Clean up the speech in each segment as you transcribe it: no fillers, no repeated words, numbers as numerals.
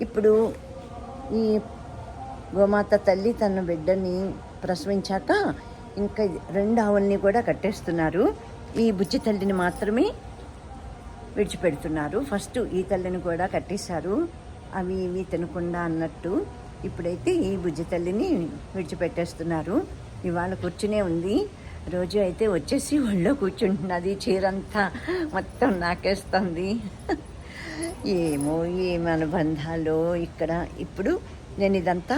ఇప్పుడు ఈ గోమాత తల్లి తన బిడ్డని ప్రసవించాక ఇంకా 2 ఆవుల్ని కూడా కట్టేస్తున్నారు. ఈ బుజ్జి తల్లిని మాత్రమే విడిచిపెడుతున్నారు. ఫస్ట్ ఈ తల్లిని కూడా కట్టేశారు, అవి ఇవి తినకుండా అన్నట్టు. ఇప్పుడైతే ఈ బుజ్జి తల్లిని విడిచిపెట్టేస్తున్నారు. ఇవాళ కూర్చునే ఉంది. రోజు అయితే వచ్చేసి ఒళ్ళో కూర్చుంటున్నది, చీరంతా మొత్తం నాకేస్తుంది. ఏమి అనుబంధాలు ఇక్కడ. ఇప్పుడు నేను ఇదంతా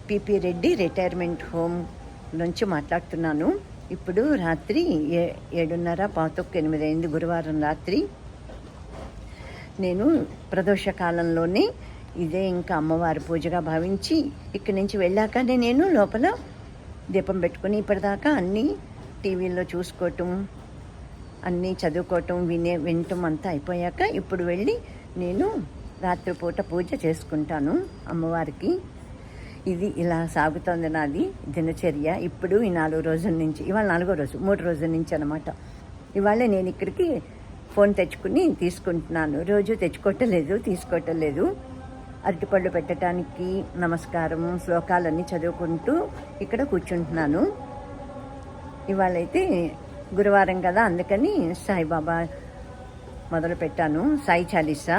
పిపి రెడ్డి రిటైర్మెంట్ హోమ్ నుంచి మాట్లాడుతున్నాను. ఇప్పుడు రాత్రి 7:30 అయింది, గురువారం రాత్రి. నేను ప్రదోష కాలంలోనే ఇదే ఇంకా అమ్మవారి పూజగా భావించి ఇక్కడి నుంచి వెళ్ళాకనే నేను లోపల దీపం పెట్టుకుని ఇప్పటిదాకా అన్నీ టీవీల్లో చూసుకోవటం, అన్నీ చదువుకోవటం, వినటం అంతా అయిపోయాక ఇప్పుడు వెళ్ళి నేను రాత్రిపూట పూజ చేసుకుంటాను అమ్మవారికి. ఇది ఇలా సాగుతోంది నాది దినచర్య. ఇప్పుడు ఈ 4 రోజుల నుంచి, ఇవాళ 4వ రోజు, 3 రోజుల నుంచి అనమాట. ఇవాళ నేను ఇక్కడికి ఫోన్ తెచ్చుకుని తీసుకుంటున్నాను. రోజు తీసుకోవటం లేదు. అరటిపళ్ళు పెట్టడానికి నమస్కారం, శ్లోకాలన్నీ చదువుకుంటూ ఇక్కడ కూర్చుంటున్నాను. ఇవాళైతే గురువారం కదా, అందుకని సాయిబాబా మొదలు పెట్టాను. సాయి చాలీసా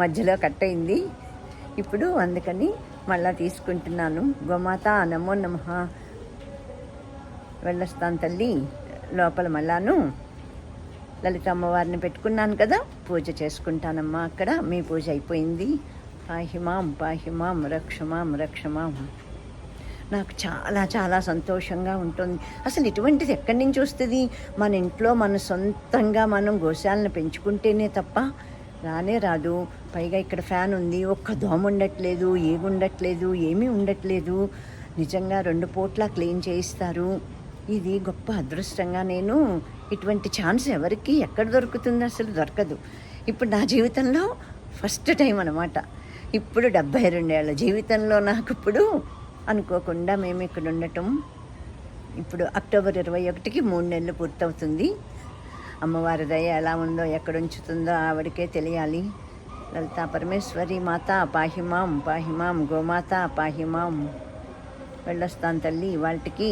మధ్యలో కట్ అయింది. ఇప్పుడు అందుకని మళ్ళా తీసుకుంటున్నాను. గోమాత నమో నమః. వెళ్ళొస్తాను తల్లి. లోపల మళ్ళాను లలిత అమ్మవారిని పెట్టుకున్నాను కదా, పూజ చేసుకుంటానమ్మా అక్కడ. మీ పూజ అయిపోయింది. పాహిమాం పాహిమాం రక్షమాం. నాకు చాలా చాలా సంతోషంగా ఉంటుంది. అసలు ఇటువంటిది ఎక్కడి నుంచి వస్తుంది? మన ఇంట్లో మన సొంతంగా మనం గోశాలను పెంచుకుంటేనే తప్ప రానే రాదు. పైగా ఇక్కడ ఫ్యాన్ ఉంది, ఒక్క దోమ ఉండట్లేదు, ఏమీ ఉండట్లేదు. నిజంగా 2 పూట్ల క్లీన్ చేయిస్తారు. ఇది గొప్ప అదృష్టంగా, నేను ఇటువంటి ఛాన్స్ ఎవరికి ఎక్కడ దొరుకుతుంది? అసలు దొరకదు. ఇప్పుడు నా జీవితంలో ఫస్ట్ టైం అనమాట. ఇప్పుడు 72 ఏళ్ల జీవితంలో నాకు ఇప్పుడు అనుకోకుండా మేము ఇక్కడ ఉండటం. ఇప్పుడు అక్టోబర్ 21కి 3 నెలలు పూర్తవుతుంది. అమ్మవారి దయ ఎలా ఉందో, ఎక్కడ ఉంచుతుందో ఆవిడకే తెలియాలి. లలితా పరమేశ్వరి మాత పాహిమాం గోమాత పాహిమాం. వెళ్ళొస్తాను తల్లి ఇవాళకి.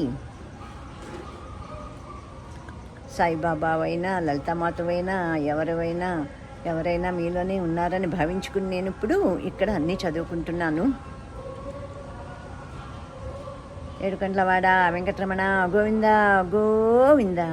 సాయిబాబా అయినా లలితామాతవైనా ఎవరైనా మీలోనే ఉన్నారని భావించుకుని నేను ఇప్పుడు ఇక్కడ అన్నీ చదువుకుంటున్నాను. ఏడుకండ్లవాడ వెంకటరమణ గోవిందా.